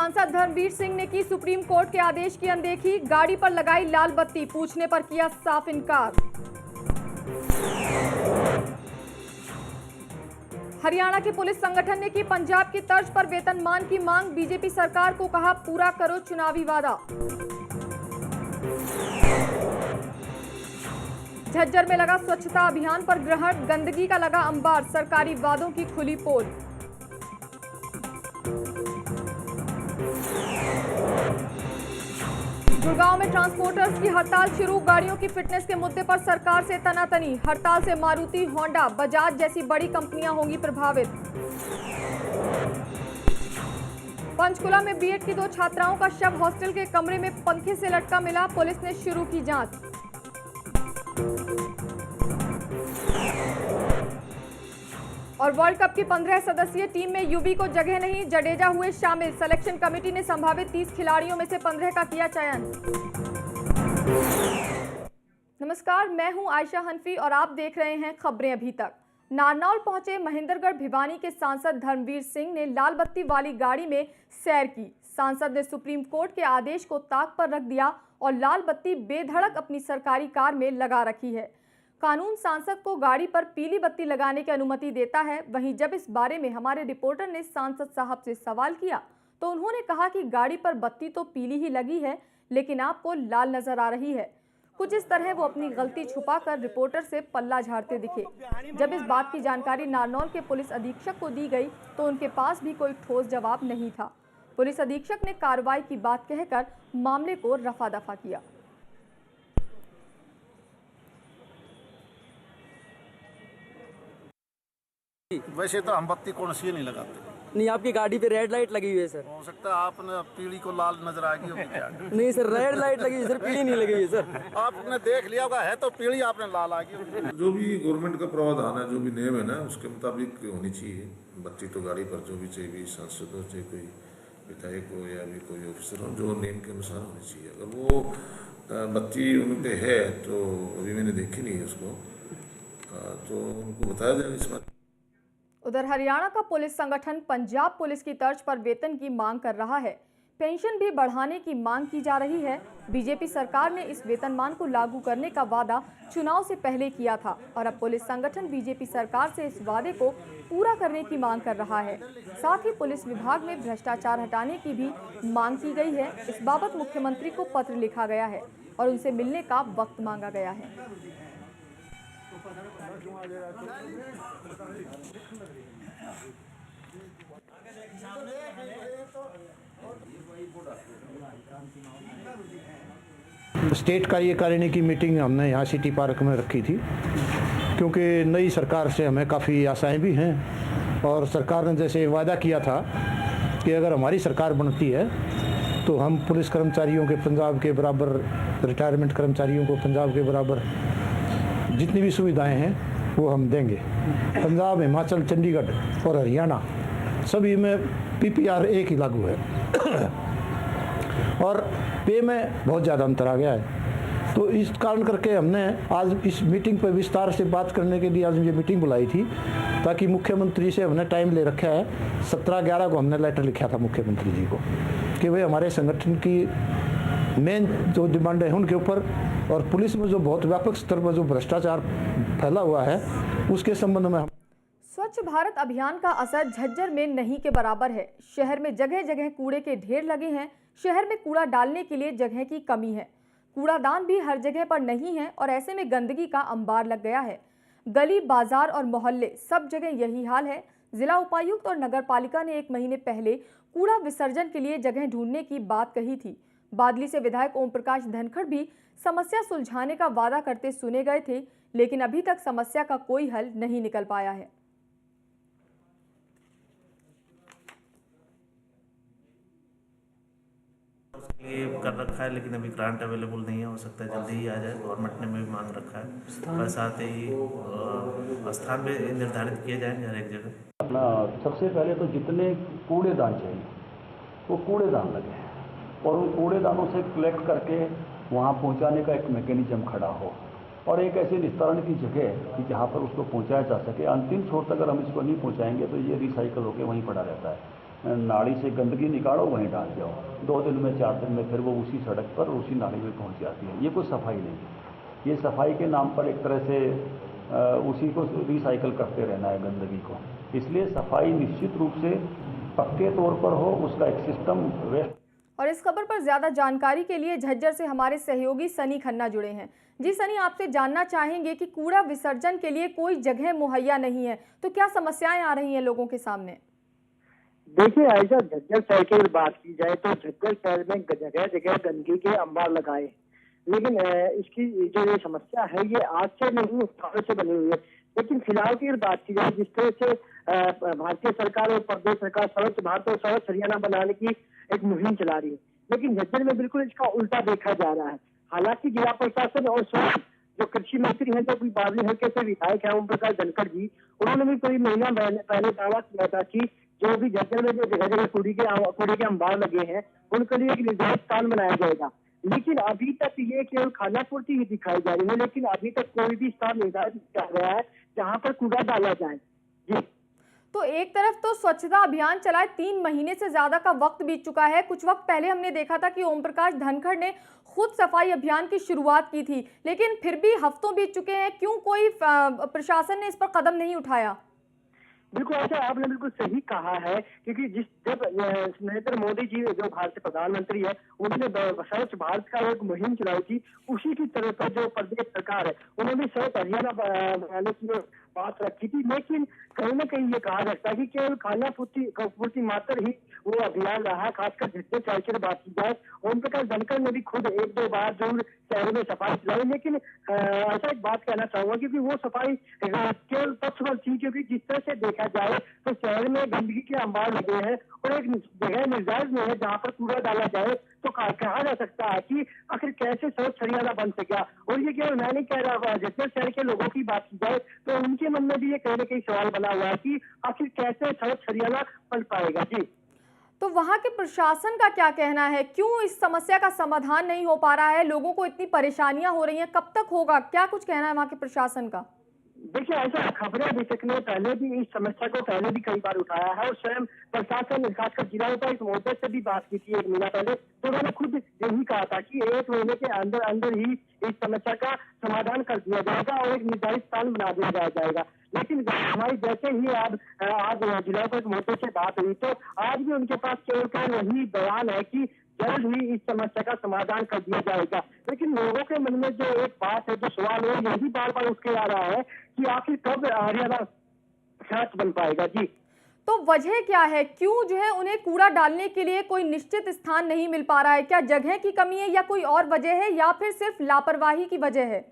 सांसद धर्मवीर सिंह ने की सुप्रीम कोर्ट के आदेश की अनदेखी, गाड़ी पर लगाई लाल बत्ती, पूछने पर किया साफ इनकार। हरियाणा के पुलिस संगठन ने की पंजाब की तर्ज पर वेतनमान की मांग, बीजेपी सरकार को कहा पूरा करो चुनावी वादा। झज्जर में लगा स्वच्छता अभियान पर ग्रहण, गंदगी का लगा अंबार, सरकारी वादों की खुली पोल। गुड़गांव में ट्रांसपोर्टर्स की हड़ताल शुरू, गाड़ियों की फिटनेस के मुद्दे पर सरकार से तनातनी, हड़ताल से मारुति, होंडा, बजाज जैसी बड़ी कंपनियां होंगी प्रभावित। पंचकुला में बीएड की 2 छात्राओं का शव हॉस्टल के कमरे में पंखे से लटका मिला, पुलिस ने शुरू की जांच। और वर्ल्ड कप की 15 सदस्यीय टीम में युवी को जगह नहीं, जडेजा हुए शामिल, सिलेक्शन कमेटी ने संभावित 30 खिलाड़ियों में से 15 का किया चयन। नमस्कार, मैं हूं आयशा हनफी और आप देख रहे हैं खबरें अभी तक। नारनौल पहुंचे महेंद्रगढ़ भिवानी के सांसद धर्मवीर सिंह ने लाल बत्ती वाली गाड़ी में सैर की। सांसद ने सुप्रीम कोर्ट के आदेश को ताक पर रख दिया और लाल बत्ती बेधड़क अपनी सरकारी कार में लगा रखी है। कानून सांसद को गाड़ी पर पीली बत्ती लगाने की अनुमति देता है। वहीं जब इस बारे में हमारे रिपोर्टर ने सांसद साहब से सवाल किया तो उन्होंने कहा कि गाड़ी पर बत्ती तो पीली ही लगी है, लेकिन आपको लाल नजर आ रही है। कुछ इस तरह वो अपनी गलती छुपाकर रिपोर्टर से पल्ला झाड़ते दिखे। जब इस बात की जानकारी नारनौल के पुलिस अधीक्षक को दी गई तो उनके पास भी कोई ठोस जवाब नहीं था। पुलिस अधीक्षक ने कार्रवाई की बात कहकर मामले को रफा दफा किया। वैसे तो हम बत्ती कौन सी नहीं लगाते। नहीं, आपकी गाड़ी पे रेड लाइट लगी हुई है सर। हो सकता है आपने पीली को लाल नजर आ गई होगी क्या? नहीं सर, रेड लाइट लगी है सर, पीली नहीं लगी हुई है सर। आपने देख लिया होगा, है तो पीली, आपने लाल आ गई। जो भी गवर्नमेंट का प्रावधान है, जो भी नियम है ना, उसके मुताबिक होनी चाहिए बत्ती। तो गाड़ी पर जो भी चाहे भी सांसद हो, चाहे कोई विधायक हो या भी कोई ऑफिसर हो, जो नियम के अनुसार होनी चाहिए। अगर वो बत्ती उन पे है तो अभी मैंने देखी नहीं है उसको, तो उनको बताया जाए इस बात। उधर हरियाणा का पुलिस संगठन पंजाब पुलिस की तर्ज पर वेतन की मांग कर रहा है। पेंशन भी बढ़ाने की मांग की जा रही है। बीजेपी सरकार ने इस वेतनमान को लागू करने का वादा चुनाव से पहले किया था और अब पुलिस संगठन बीजेपी सरकार से इस वादे को पूरा करने की मांग कर रहा है। साथ ही पुलिस विभाग में भ्रष्टाचार हटाने की भी मांग की गई है। इस बाबत मुख्यमंत्री को पत्र लिखा गया है और उनसे मिलने का वक्त मांगा गया है। स्टेट कार्यकारिणी की मीटिंग हमने यहाँ सिटी पार्क में रखी थी, क्योंकि नई सरकार से हमें काफ़ी आशाएं भी हैं और सरकार ने जैसे वादा किया था कि अगर हमारी सरकार बनती है तो हम पुलिस कर्मचारियों के पंजाब के बराबर, रिटायरमेंट कर्मचारियों को पंजाब के बराबर जितनी भी सुविधाएं हैं वो हम देंगे। पंजाब, हिमाचल, चंडीगढ़ और हरियाणा सभी में पीपीआर एक ही लागू है और पे में बहुत ज़्यादा अंतर आ गया है। तो इस कारण करके हमने आज इस मीटिंग पर विस्तार से बात करने के लिए आज ये मीटिंग बुलाई थी, ताकि मुख्यमंत्री से हमने टाइम ले रखा है। 17/11 को हमने लेटर लिखा था मुख्यमंत्री जी को कि वे हमारे संगठन की मेन जो डिमांड है उनके ऊपर और पुलिस में जो बहुत व्यापक स्तर पर जो भ्रष्टाचार फैला हुआ है उसके संबंध में। स्वच्छ भारत अभियान का असर झज्जर में नहीं के बराबर है। शहर में जगह जगह कूड़े के ढेर लगे हैं। शहर में कूड़ा डालने के लिए जगह की कमी है। कूड़ादान भी हर जगह पर नहीं है और ऐसे में गंदगी का अंबार लग गया है। गली, बाजार और मोहल्ले सब जगह यही हाल है। जिला उपायुक्त और नगर पालिका ने 1 महीने पहले कूड़ा विसर्जन के लिए जगह ढूंढने की बात कही थी। बादली से विधायक ओम प्रकाश धनखड़ भी समस्या सुलझाने का वादा करते सुने गए थे, लेकिन अभी तक समस्या का कोई हल नहीं निकल पाया है। ये कर रखा है, लेकिन अभी ग्रांट अवेलेबल नहीं है। हो सकता है जल्दी ही आ जाए। गवर्नमेंट ने भी मांग रखा है, बस आते ही स्थान भी निर्धारित किए जाएंगे हर एक जगह। अपना सबसे पहले तो जितने कूड़ेदान चाहिए वो कूड़ेदान लगे और उन कूड़ेदानों से कलेक्ट करके वहाँ पहुँचाने का एक मैकेनिज्म खड़ा हो और एक ऐसे निस्तारण की जगह कि जहाँ पर उसको पहुँचाया जा सके। अंतिम छोर तक अगर हम इसको नहीं पहुँचाएंगे तो ये रिसाइकल होकर वहीं पड़ा रहता है। नाली से गंदगी निकालो वहीं डाल जाओ, 2 दिन में 4 दिन में फिर वो उसी सड़क पर उसी नाली में पहुंच जाती है। ये कोई सफाई नहीं है। ये सफाई के नाम पर एक तरह से उसी को रिसाइकल करते रहना है गंदगी को। इसलिए सफाई निश्चित रूप से पक्के तौर पर हो, उसका एक सिस्टम वेस्ट। और इस खबर पर ज्यादा जानकारी के लिए झज्जर से हमारे सहयोगी सनी खन्ना जुड़े हैं। जी सनी, आपसे जानना चाहेंगे कि कूड़ा विसर्जन के लिए कोई जगह मुहैया नहीं है, तो क्या समस्याएं आ रही हैं लोगों के सामने? देखिए ऐसा झज्जर शहर की बात की जाए तो झज्जर शहर में जगह जगह गंदगी के अंबार लगाए, लेकिन इसकी जो ये समस्या है ये आज से नहीं सालों से बनी हुई है। लेकिन फिलहाल की बात की जाए जिस तरह से भारतीय सरकार और प्रदेश सरकार स्वच्छ भारत और स्वच्छ हरियाणा बनाने की एक मुहिम चला रही है, लेकिन झज्जर में बिल्कुल इसका उल्टा देखा जा रहा है। हालांकि जिला प्रशासन और स्वयं जो कृषि मंत्री हैं, जो बावली हल्के से विधायक है ओम प्रकाश धनखड़ जी, उन्होंने भी कोई महीना पहले दावा किया था कि जो भी झज्जर में जो जगह जगह कूड़े के अंबार लगे हैं उनके लिए एक निर्धारित स्थान बनाया जाएगा। लेकिन अभी तक ये केवल खानापूर्ति ही दिखाई जा रही है, लेकिन अभी तक कोई भी स्थान निर्धारित किया गया है जहाँ पर कूड़ा डाला जाए। जी, तो एक तरफ तो स्वच्छता अभियान चलाए 3 महीने से ज्यादा का वक्त बीत चुका है। कुछ वक्त पहले हमने देखा था कि ओम प्रकाश धनखड़ ने खुद सफाई अभियान की शुरुआत की थी, लेकिन फिर भी हफ्तों बीत चुके हैं, क्यों कोई प्रशासन ने इस पर कदम नहीं उठाया? बिल्कुल ऐसा आपने बिल्कुल सही कहा है, क्योंकि जब नरेंद्र मोदी जी जो भारत के प्रधानमंत्री है उन्होंने स्वच्छ भारत का एक मुहिम चलाई थी, उसी की तरह पर जो प्रदेश सरकार है उन्होंने भी स्वच्छ हरियाणा बनाने की बात रखी थी। लेकिन कहीं ना कहीं ये कहा जाता है कि केवल खाना पूर्ति मात्र ही वो अभियान रहा, खासकर झज्जर शहर की बात की जाए। ओम प्रकाश धनखड़ ने भी खुद 1-2 बार जरूर शहर में सफाई चलाई, लेकिन ऐसा एक बात कहना चाहूंगा क्योंकि वो सफाई केवल पक्षपात थी, क्योंकि जिस तरह से देखा जाए तो शहर में गंदगी के अंबार लगे हैं और एक जगह निर्धारित नहीं है जहाँ पर कूड़ा डाला जाए, तो कहा जा सकता है कि आखिर कैसे स्वच्छ हरियाणा बन सकेगा। और ये केवल मैं नहीं कह रहा, झज्जर शहर के लोगों की बात की जाए तो उनके मन में भी ये कहीं ना कहीं सवाल बना हुआ है कि आखिर कैसे स्वच्छ हरियाणा बन पाएगा। जी, तो वहां के प्रशासन का क्या कहना है? क्यों इस समस्या का समाधान नहीं हो पा रहा है? लोगों को इतनी परेशानियां हो रही हैं, कब तक होगा? क्या कुछ कहना है वहां के प्रशासन का? देखिए ऐसा खबरें अभी तक ने पहले भी इस समस्या को पहले भी कई बार उठाया है और स्वयं प्रशासन खासकर जिला उपायुक्त महोदय से भी बात की थी 1 महीना पहले, तो उन्होंने खुद यही कहा था कि 1 महीने के अंदर अंदर ही इस समस्या का समाधान कर दिया जाएगा और एक निर्धारित स्थान बना दिया जाएगा। लेकिन हमारी जैसे ही आज जिला उपायुक्त महोदय से बात हुई तो आज भी उनके पास केवल वही बयान है कि जल्द ही इस समस्या का समाधान कर दिया जाएगा। लेकिन लोगों के मन में जो एक बात है, जो सवाल है, यही बार बार उठके आ रहा है कि आखिर कब हरियाणा स्वच्छ बन पाएगा। जी, तो वजह क्या है? क्यों जो है उन्हें कूड़ा डालने के लिए कोई निश्चित स्थान नहीं मिल पा रहा है? क्या जगह की कमी है या कोई और वजह है या फिर सिर्फ लापरवाही की वजह है?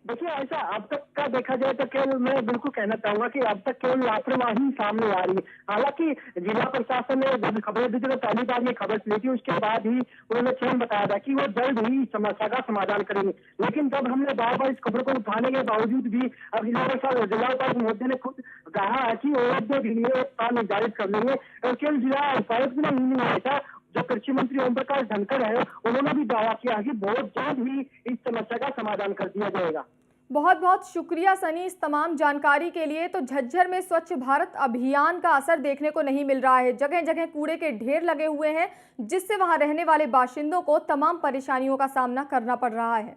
देखिए ऐसा अब तक का देखा जाए तो केवल मैं बिल्कुल कहना चाहूंगा कि अब तक केवल लापरवाही सामने आ रही है। हालांकि जिला प्रशासन ने जब खबरें दी तो पहली बार ये खबर चली थी, उसके बाद ही उन्होंने स्वयं बताया था कि वो जल्द ही समस्या का समाधान करेंगे। लेकिन जब हमने बार बार इस खबर को उठाने के बावजूद भी अब जिला उपायुक्त महोदय ने खुद कहा है कि वो स्थान निर्धारित कर लेंगे। और केवल जिला उपायुक्त ने नहीं ऐसा जो कृषि मंत्री ओम प्रकाश धनखड़ है उन्होंने भी दावा किया कि बहुत जल्द ही इस समस्या का समाधान कर दिया जाएगा। बहुत बहुत शुक्रिया सनी इस तमाम जानकारी के लिए। तो झज्जर में स्वच्छ भारत अभियान का असर देखने को नहीं मिल रहा है। जगह जगह कूड़े के ढेर लगे हुए हैं, जिससे वहां रहने वाले बाशिंदों को तमाम परेशानियों का सामना करना पड़ रहा है।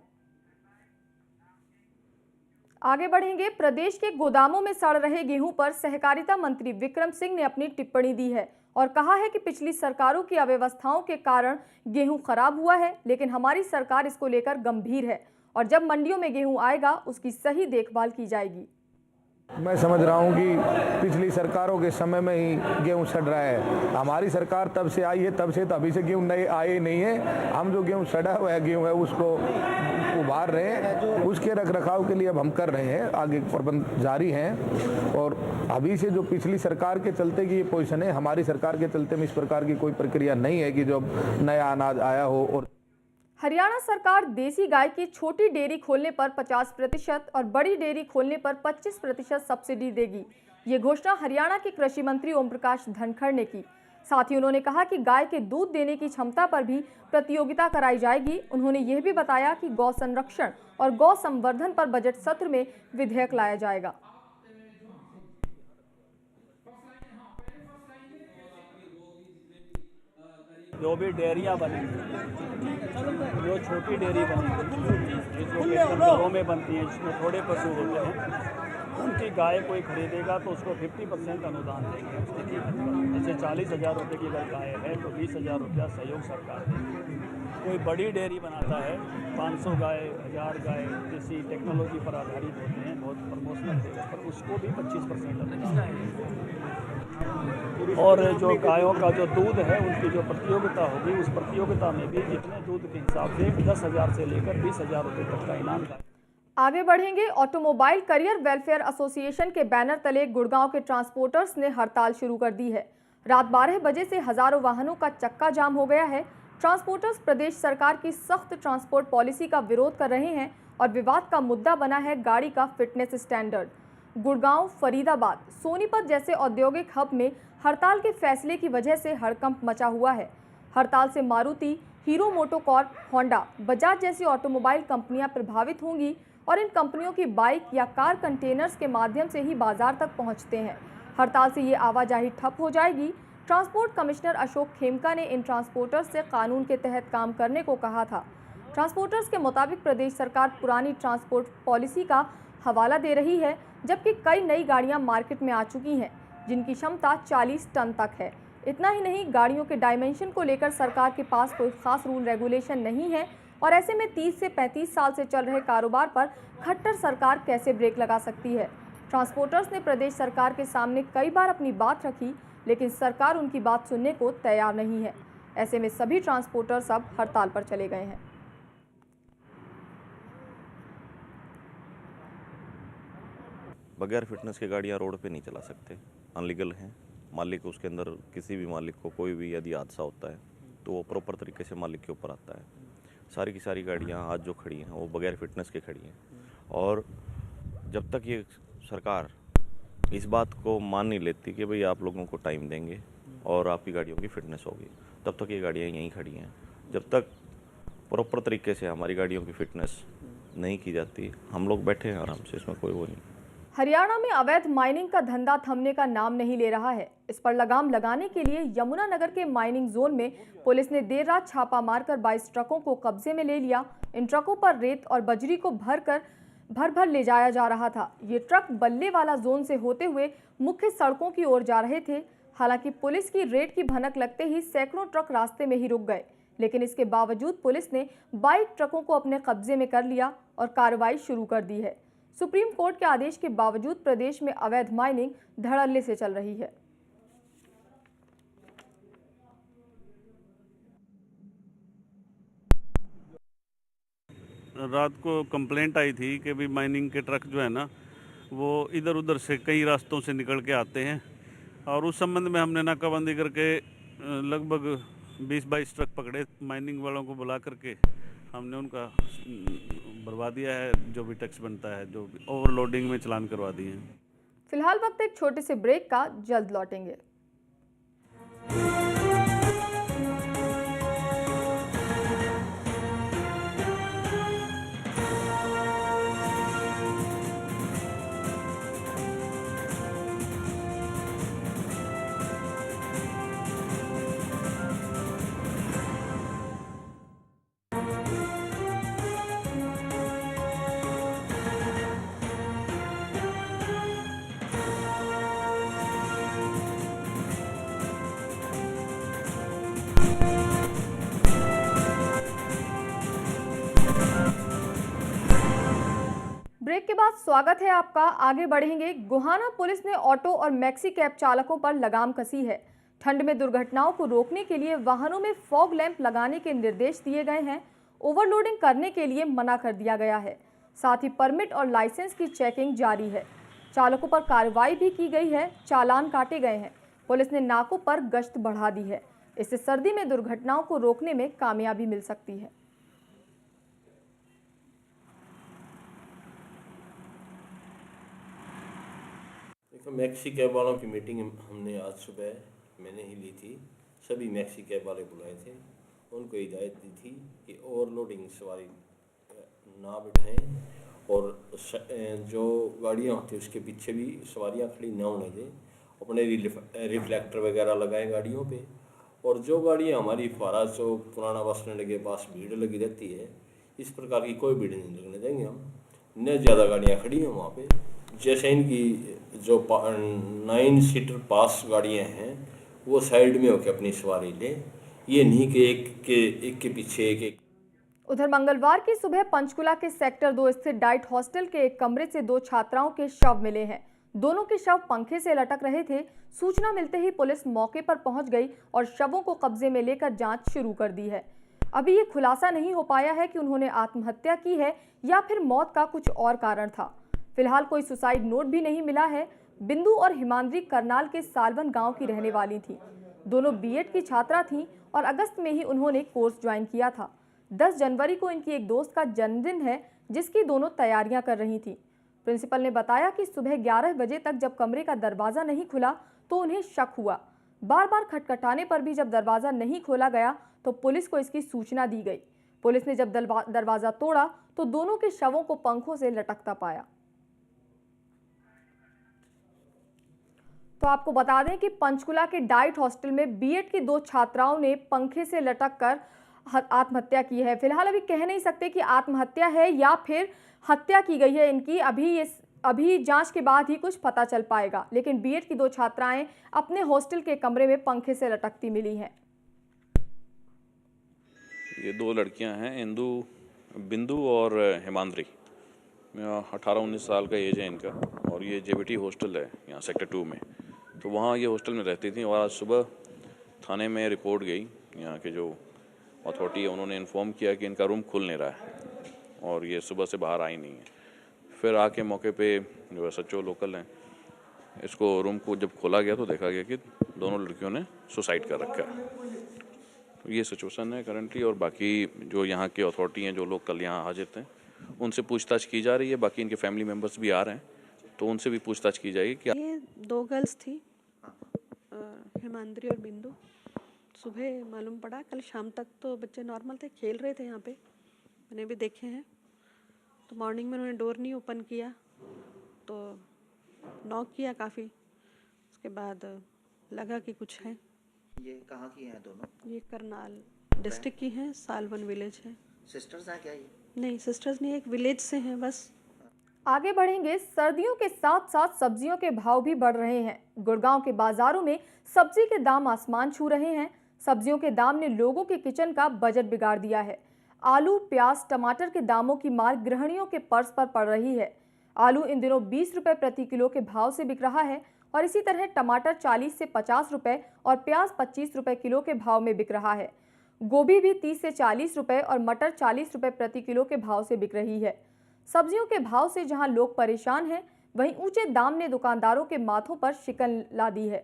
आगे बढ़ेंगे। प्रदेश के गोदामों में सड़ रहे गेहूं पर सहकारिता मंत्री विक्रम सिंह ने अपनी टिप्पणी दी है और कहा है कि पिछली सरकारों की अव्यवस्थाओं के कारण गेहूं खराब हुआ है, लेकिन हमारी सरकार इसको लेकर गंभीर है और जब मंडियों में गेहूं आएगा उसकी सही देखभाल की जाएगी। मैं समझ रहा हूं कि पिछली सरकारों के समय में ही गेहूं सड़ रहा है। हमारी सरकार तब से आई है, तब से तो अभी से गेहूं नए आए नहीं है। हम जो गेहूं सड़ा हुआ है गेहूं है उसको उभार रहे हैं, उसके रख रखाव के लिए अब हम कर रहे हैं, आगे प्रबंध जारी हैं। और अभी से जो पिछली सरकार के चलते की ये पोजीशन है, हमारी सरकार के चलते में इस प्रकार की कोई प्रक्रिया नहीं है कि जो नया अनाज आया हो। और हरियाणा सरकार देसी गाय की छोटी डेयरी खोलने पर 50% और बड़ी डेयरी खोलने पर 25% सब्सिडी देगी। ये घोषणा हरियाणा के कृषि मंत्री ओम प्रकाश धनखड़ ने की। साथ ही उन्होंने कहा कि गाय के दूध देने की क्षमता पर भी प्रतियोगिता कराई जाएगी। उन्होंने यह भी बताया कि गौ संरक्षण और गौ संवर्धन पर बजट सत्र में विधेयक लाया जाएगा। जो भी डेयरियाँ बनेंगी, जो छोटी डेयरी बनेंगी, जो घरों में बनती है, जिसमें थोड़े पशु होते हैं, उनकी गाय कोई खरीदेगा तो उसको 50% अनुदान देंगे उसकी कीमत पर। जैसे 40,000 रुपये की अगर गाय है तो 20,000 रुपया सहयोग सरकार देगी। कोई बड़ी डेयरी बनाता है, 500 गाय, 1000 गाय, किसी टेक्नोलॉजी पर आधारित होते हैं, बहुत प्रमोशनल लेवल पर, उसको भी 25% अनुदान देंगे। और जो गायों का जो दूध है, उनकी जो प्रतियोगिता होगी, उस प्रतियोगिता में भी जितने दूध के हिसाब से 10,000 से लेकर 20,000 रुपये तक का इनाम। आगे बढ़ेंगे। ऑटोमोबाइल करियर वेलफेयर एसोसिएशन के बैनर तले गुड़गांव के ट्रांसपोर्टर्स ने हड़ताल शुरू कर दी है। रात 12 बजे से हजारों वाहनों का चक्का जाम हो गया है। ट्रांसपोर्टर्स प्रदेश सरकार की सख्त ट्रांसपोर्ट पॉलिसी का विरोध कर रहे हैं और विवाद का मुद्दा बना है गाड़ी का फिटनेस स्टैंडर्ड। गुड़गांव, फरीदाबाद, सोनीपत जैसे औद्योगिक हब में हड़ताल के फैसले की वजह से हड़कंप मचा हुआ है। हड़ताल से Maruti, hero MotoCorp, Honda, Bajaj जैसी ऑटोमोबाइल कंपनियां प्रभावित होंगी और इन कंपनियों की बाइक या कार कंटेनर्स के माध्यम से ही बाजार तक पहुंचते हैं। हड़ताल से ये आवाजाही ठप हो जाएगी। ट्रांसपोर्ट कमिश्नर अशोक खेमका ने इन ट्रांसपोर्टर्स से कानून के तहत काम करने को कहा था। ट्रांसपोर्टर्स के मुताबिक प्रदेश सरकार पुरानी ट्रांसपोर्ट पॉलिसी का हवाला दे रही है, जबकि कई नई गाड़ियां मार्केट में आ चुकी हैं जिनकी क्षमता 40 टन तक है। इतना ही नहीं, गाड़ियों के डायमेंशन को लेकर सरकार के पास कोई खास रूल रेगुलेशन नहीं है और ऐसे में 30 से 35 साल से चल रहे कारोबार पर खट्टर सरकार कैसे ब्रेक लगा सकती है। ट्रांसपोर्टर्स ने प्रदेश सरकार के सामने कई बार अपनी बात रखी, लेकिन सरकार उनकी बात सुनने को तैयार नहीं है। ऐसे में सभी ट्रांसपोर्टर्स अब हड़ताल पर चले गए हैं। बगैर फिटनेस की गाड़ियाँ रोड पे नहीं चला सकते, अनलीगल हैं। मालिक उसके अंदर, किसी भी मालिक को कोई भी यदि हादसा होता है तो वो प्रॉपर तरीके से मालिक के ऊपर आता है। सारी की सारी गाड़ियाँ आज जो खड़ी हैं वो बगैर फिटनेस के खड़ी हैं और जब तक ये सरकार इस बात को मान नहीं लेती कि भाई आप लोगों को टाइम देंगे और आपकी गाड़ियों की फिटनेस होगी, तब तक ये गाड़ियाँ यहीं खड़ी हैं। जब तक प्रॉपर तरीके से हमारी गाड़ियों की फिटनेस नहीं की जाती, हम लोग बैठे हैं आराम से, इसमें कोई वो नहीं। हरियाणा में अवैध माइनिंग का धंधा थमने का नाम नहीं ले रहा है। इस पर लगाम लगाने के लिए यमुनानगर के माइनिंग जोन में पुलिस ने देर रात छापा मारकर 22 ट्रकों को कब्जे में ले लिया। इन ट्रकों पर रेत और बजरी को भर ले जाया जा रहा था। ये ट्रक बल्ले वाला जोन से होते हुए मुख्य सड़कों की ओर जा रहे थे। हालांकि पुलिस की रेड की भनक लगते ही सैकड़ों ट्रक रास्ते में ही रुक गए, लेकिन इसके बावजूद पुलिस ने 22 ट्रकों को अपने कब्जे में कर लिया और कार्रवाई शुरू कर दी है। सुप्रीम कोर्ट के आदेश के बावजूद प्रदेश में अवैध माइनिंग धड़ल्ले से चल रही है। रात को कंप्लेंट आई थी कि भी माइनिंग के ट्रक जो है ना वो इधर उधर से कई रास्तों से निकल के आते हैं और उस संबंध में हमने नाकाबंदी करके लगभग 20-22 ट्रक पकड़े। माइनिंग वालों को बुला करके हमने उनका भरवा दिया है, जो भी टैक्स बनता है, जो भी ओवरलोडिंग में चालान करवा दिए हैं। फिलहाल वक्त एक छोटे से ब्रेक का, जल्द लौटेंगे। ब्रेक के बाद स्वागत है आपका। आगे बढ़ेंगे। गोहाना पुलिस ने ऑटो और मैक्सी कैब चालकों पर लगाम कसी है। ठंड में दुर्घटनाओं को रोकने के लिए वाहनों में फॉग लैंप लगाने के निर्देश दिए गए हैं। ओवरलोडिंग करने के लिए मना कर दिया गया है। साथ ही परमिट और लाइसेंस की चेकिंग जारी है। चालकों पर कार्रवाई भी की गई है, चालान काटे गए हैं। पुलिस ने नाकों पर गश्त बढ़ा दी है। इससे सर्दी में दुर्घटनाओं को रोकने में कामयाबी मिल सकती है। देखो, मैक्सी कैब वालों की मीटिंग हमने आज सुबह मैंने ही ली थी। सभी मैक्सी कैब वाले बुलाए थे, उनको हिदायत दी थी कि ओवरलोडिंग सवारी ना बिठाएं और जो गाड़ियाँ होती हैं उसके पीछे भी सवारियाँ खड़ी ना होने दें। अपने रिफ्लेक्टर वगैरह लगाएं गाड़ियों पे और जो गाड़ियाँ हमारी फुहारा चौक पुराना बस स्टैंड के पास भीड़ लगी रहती है, इस प्रकार की कोई भीड़ नहीं लगने देंगे हम। न ज़्यादा गाड़ियाँ खड़ी हैं वहाँ पे, जैसे इनकी जो 9 सीटर पास गाड़ियाँ हैं वो साइड में होकर अपनी सवारी लें, ये नहीं कि एक के पीछे एक। उधर मंगलवार की सुबह पंचकुला के सेक्टर 2 स्थित डाइट हॉस्टल के एक कमरे से 2 छात्राओं के शव मिले हैं। दोनों के शव पंखे से लटक रहे थे। सूचना मिलते ही पुलिस मौके पर पहुंच गई और शवों को कब्जे में लेकर जांच शुरू कर दी है। अभी ये खुलासा नहीं हो पाया है कि उन्होंने आत्महत्या की है या फिर मौत का कुछ और कारण था। फिलहाल कोई सुसाइड नोट भी नहीं मिला है। बिंदु और हिमांद्री करनाल के सालवन गांव की रहने वाली थी। दोनों बीएड की छात्रा थीं और अगस्त में ही उन्होंने कोर्स ज्वाइन किया था। 10 जनवरी को इनकी एक दोस्त का जन्मदिन है जिसकी दोनों तैयारियां कर रही थी। प्रिंसिपल ने बताया कि सुबह 11 बजे तक जब कमरे का दरवाजा नहीं खुला तो उन्हें शक हुआ। बार बार खटखटाने पर भी जब दरवाजा नहीं खोला गया तो पुलिस को इसकी सूचना दी गई। पुलिस ने जब दरवाजा तोड़ा तो दोनों के शवों को पंखों से लटकता पाया। तो आपको बता दें कि पंचकुला के डाइट हॉस्टल में बीएड की 2 छात्राओं ने पंखे से लटककर आत्महत्या की है। फिलहाल अभी कह नहीं सकते कि आत्महत्या है या फिर हत्या की गई है इनकी। अभी जांच के बाद ही कुछ पता चल पाएगा। लेकिन बीएड की 2 छात्राएं अपने हॉस्टल के कमरे में पंखे से लटकती मिली हैं। ये 2 लड़कियां हैं, बिंदु और हिमांद्री। 18-19 साल का एज है इनका और ये जेबीटी हॉस्टल है यहाँ सेक्टर 2 में। तो वहाँ ये हॉस्टल में रहती थी और आज सुबह थाने में रिपोर्ट गई। यहाँ के जो अथॉरिटी है उन्होंने इन्फॉर्म किया कि इनका रूम खुल नहीं रहा है और ये सुबह से बाहर आई नहीं है। फिर आके मौके पे जो एसएचओ लोकल हैं, इसको रूम को जब खोला गया तो देखा गया कि दोनों लड़कियों ने सुसाइड कर रखा है। तो ये सिचुएशन है करंटली और बाकी जो यहाँ के अथॉरिटी हैं, जो लोग कल यहाँ हाजिर थे, उनसे पूछताछ की जा रही है। बाकी इनके फैमिली मेम्बर्स भी आ रहे हैं तो उनसे भी पूछताछ की जाएगी। क्या ये 2 गर्ल्स थी, हिमांद्री और बिंदु। सुबह मालूम पड़ा, कल शाम तक तो बच्चे नॉर्मल थे, खेल रहे थे यहाँ पे, मैंने भी देखे हैं। तो मॉर्निंग में उन्होंने डोर नहीं ओपन किया तो नॉक किया काफ़ी, उसके बाद लगा कि कुछ है। ये कहाँ की हैं दोनों? ये करनाल डिस्ट्रिक्ट की हैं, सालवन विलेज है। सिस्टर्स हैं क्या ये? नहीं, सिस्टर्स नहीं, एक विलेज से हैं बस। आगे बढ़ेंगे। सर्दियों के साथ साथ सब्जियों के भाव भी बढ़ रहे हैं। गुड़गांव के बाजारों में सब्जी के दाम आसमान छू रहे हैं। सब्जियों के दाम ने लोगों के किचन का बजट बिगाड़ दिया है। आलू, प्याज, टमाटर के दामों की मार गृहिणियों के पर्स पर पड़ रही है। आलू इन दिनों 20 रुपए प्रति किलो के भाव से बिक रहा है और इसी तरह टमाटर 40 से 50 रुपए और प्याज 25 रुपए किलो के भाव में बिक रहा है। गोभी भी 30 से 40 रुपए और मटर 40 रुपए प्रति किलो के भाव से बिक रही है। सब्जियों के भाव से जहां लोग परेशान हैं, वहीं ऊंचे दाम ने दुकानदारों के माथों पर शिकन ला दी है।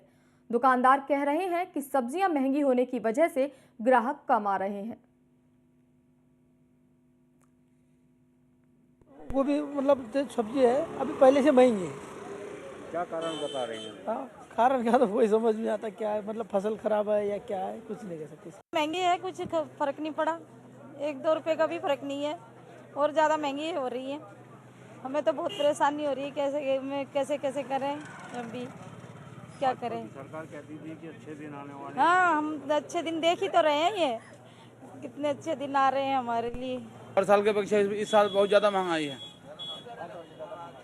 दुकानदार कह रहे हैं कि सब्जियां महंगी होने की वजह से ग्राहक कम आ रहे हैं। वो भी मतलब जो सब्जी है अभी पहले से महंगी है। क्या कारण बता रहे हैं? कारण क्या तो कोई समझ नहीं आता क्या है, मतलब फसल खराब है या क्या है, कुछ नहीं कह सकते। महंगी है, कुछ फर्क नहीं पड़ा, 1-2 रुपए का भी फर्क नहीं है और ज़्यादा महंगी हो रही है। हमें तो बहुत परेशानी हो रही है, कैसे करें, अभी क्या करें। सरकार कहती थी कि अच्छे दिन आने वाले। हाँ, हम अच्छे दिन देख ही तो रहे हैं, ये कितने अच्छे दिन आ रहे हैं हमारे लिए। हर साल के अपेक्षा इस साल बहुत ज़्यादा महंगाई है।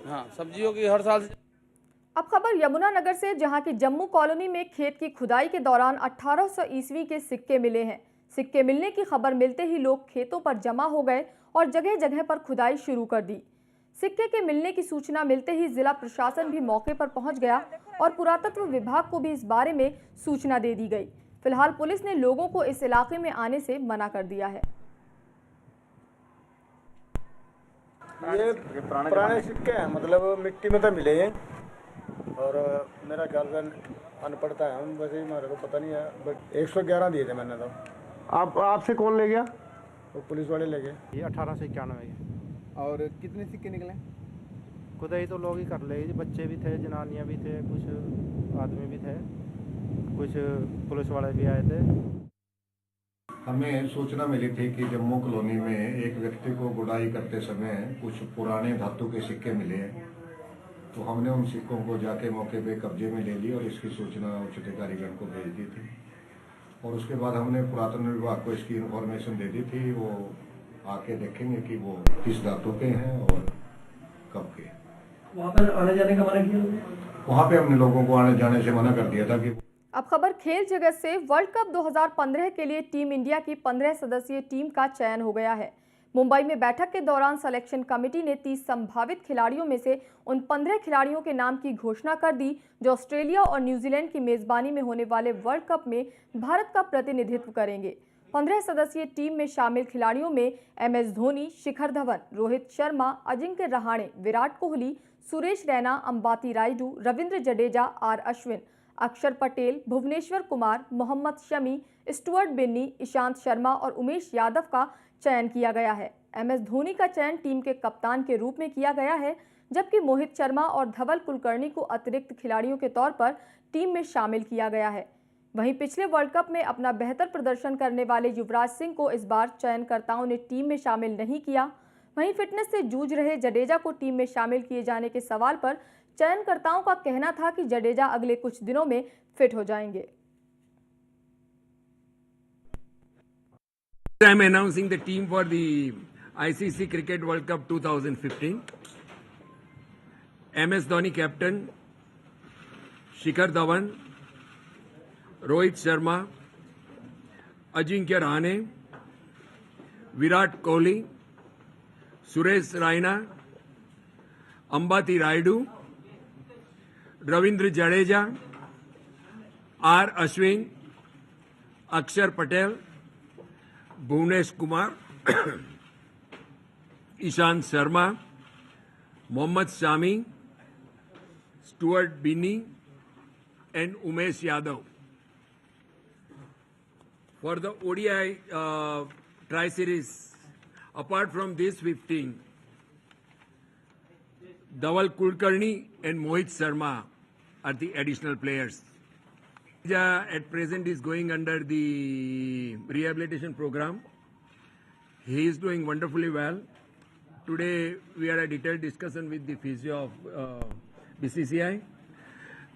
हाँ, सब्जियों की हर साल। अब खबर यमुनानगर से, जहां की जम्मू कॉलोनी में खेत की खुदाई के दौरान 1800 ईस्वी के सिक्के मिले हैं। सिक्के मिलने की खबर मिलते ही लोग खेतों पर जमा हो गए और जगह जगह पर खुदाई शुरू कर दी। सिक्के के मिलने की सूचना मिलते ही जिला प्रशासन भी मौके पर पहुंच गया और पुरातत्व विभाग को भी इस बारे में सूचना दे दी गई। फिलहाल पुलिस ने लोगों को इस इलाके में आने से मना कर दिया है। ये पुराने सिक्के हैं, मतलब मिट्टी में तो मिले हैं और मेरा ख्याल से अनपढ़ता है, हम वैसे ही हमारे को पता नहीं है, बट 111 दिए थे मैंने। तो आपसे कौन ले गया? वो पुलिस वाले ले गए। ये 1891 है। और कितने सिक्के निकले? खुदाई तो लोग ही कर ले, बच्चे भी थे, जनानियाँ भी थे, कुछ आदमी भी थे, कुछ पुलिस वाले भी आए थे। हमें सूचना मिली थी कि जम्मू कॉलोनी में एक व्यक्ति को गुड़ाई करते समय कुछ पुराने धातु के सिक्के मिले हैं। तो हमने उन सिक्कों को जाके मौके पे कब्जे में ले ली और इसकी सूचना उच्च अधिकारीगण को भेज दी थी। और उसके बाद हमने पुरातन विभाग को इसकी इंफॉर्मेशन दे दी थी। वो आके देखेंगे कि वो किस धातु के हैं और कब के। वहाँ पर आने जाने का मना किया? वहाँ पे हमने लोगों को आने जाने से मना कर दिया था कि। अब खबर खेल जगत से। वर्ल्ड कप 2015 के लिए टीम इंडिया की 15 सदस्यीय टीम का चयन हो गया है। मुंबई में बैठक के दौरान सिलेक्शन कमेटी ने 30 संभावित खिलाड़ियों में से उन 15 खिलाड़ियों के नाम की घोषणा कर दी जो ऑस्ट्रेलिया और न्यूजीलैंड की मेजबानी में होने वाले वर्ल्ड कप में भारत का प्रतिनिधित्व करेंगे। 15 सदस्यीय टीम में शामिल खिलाड़ियों में MS धोनी, शिखर धवन, रोहित शर्मा, अजिंक्य रहाणे, विराट कोहली, सुरेश रैना, अंबाती रायडू, रविंद्र जडेजा, R अश्विन, अक्षर पटेल, भुवनेश्वर कुमार, मोहम्मद शमी, स्टुअर्ट बिन्नी, ईशांत शर्मा और उमेश यादव का चयन किया गया है। MS धोनी का चयन टीम के कप्तान के रूप में किया गया है, जबकि मोहित शर्मा और धवल कुलकर्णी को अतिरिक्त खिलाड़ियों के तौर पर टीम में शामिल किया गया है। वहीं पिछले वर्ल्ड कप में अपना बेहतर प्रदर्शन करने वाले युवराज सिंह को इस बार चयनकर्ताओं ने टीम में शामिल नहीं किया। वहीं फिटनेस से जूझ रहे जडेजा को टीम में शामिल किए जाने के सवाल पर चयनकर्ताओं का कहना था कि जडेजा अगले कुछ दिनों में फिट हो जाएंगे। I am announcing the team for the ICC Cricket World Cup 2015. MS Dhoni captain, Shikhar Dhawan, Rohit Sharma, Ajinkya Rahane, Virat Kohli, Suresh Raina, Ambati Rayudu, Ravindra Jadeja, R Ashwin, Akshar Patel, Bhuvnesh Kumar, Ishant Sharma, Mohammed Shami, Stuart Binny and Umesh Yadav. For the ODI tri-series, apart from these 15, Dhaval Kulkarni and Mohit Sharma are the additional players. At present is going under the rehabilitation program. He is doing wonderfully well. Today we had a detailed discussion with the physio of BCCI,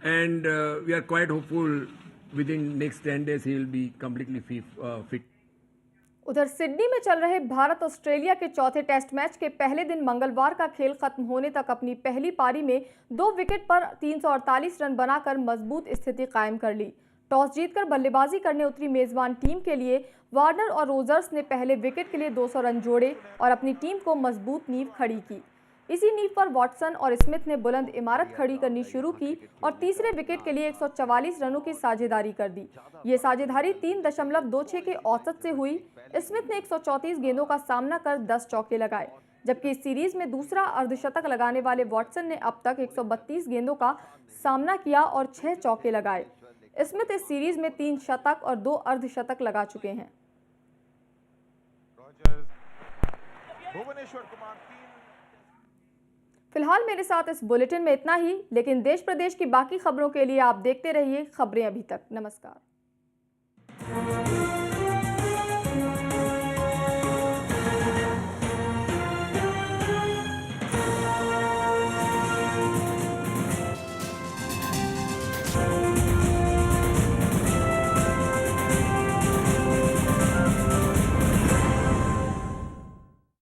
and we are quite hopeful within next 10 days he will be completely fit. उधर Sydney में चल रहे Bharat Australia के चौथे test match के पहले दिन मंगलवार का खेल खत्म होने तक अपनी पहली पारी में 2 विकेट पर 348 रन बनाकर मजबूत स्थिति कायम कर ली। टॉस जीतकर बल्लेबाजी करने उतरी मेजबान टीम के लिए वार्नर और रोजर्स ने पहले विकेट के लिए 200 रन जोड़े और अपनी टीम को मजबूत नींव खड़ी की। इसी नींव पर वॉटसन और स्मिथ ने बुलंद इमारत खड़ी करनी शुरू की और तीसरे विकेट के लिए 144 रनों की साझेदारी कर दी। ये साझेदारी 3.26 के औसत से हुई। स्मिथ ने 134 गेंदों का सामना कर 10 चौके लगाए, जबकि इस सीरीज में दूसरा अर्धशतक लगाने वाले वॉटसन ने अब तक 132 गेंदों का सामना किया और 6 चौके लगाए। स्मिथ इस सीरीज में 3 शतक और 2 अर्धशतक लगा चुके हैं। फिलहाल मेरे साथ इस बुलेटिन में इतना ही, लेकिन देश प्रदेश की बाकी खबरों के लिए आप देखते रहिए खबरें अभी तक। नमस्कार।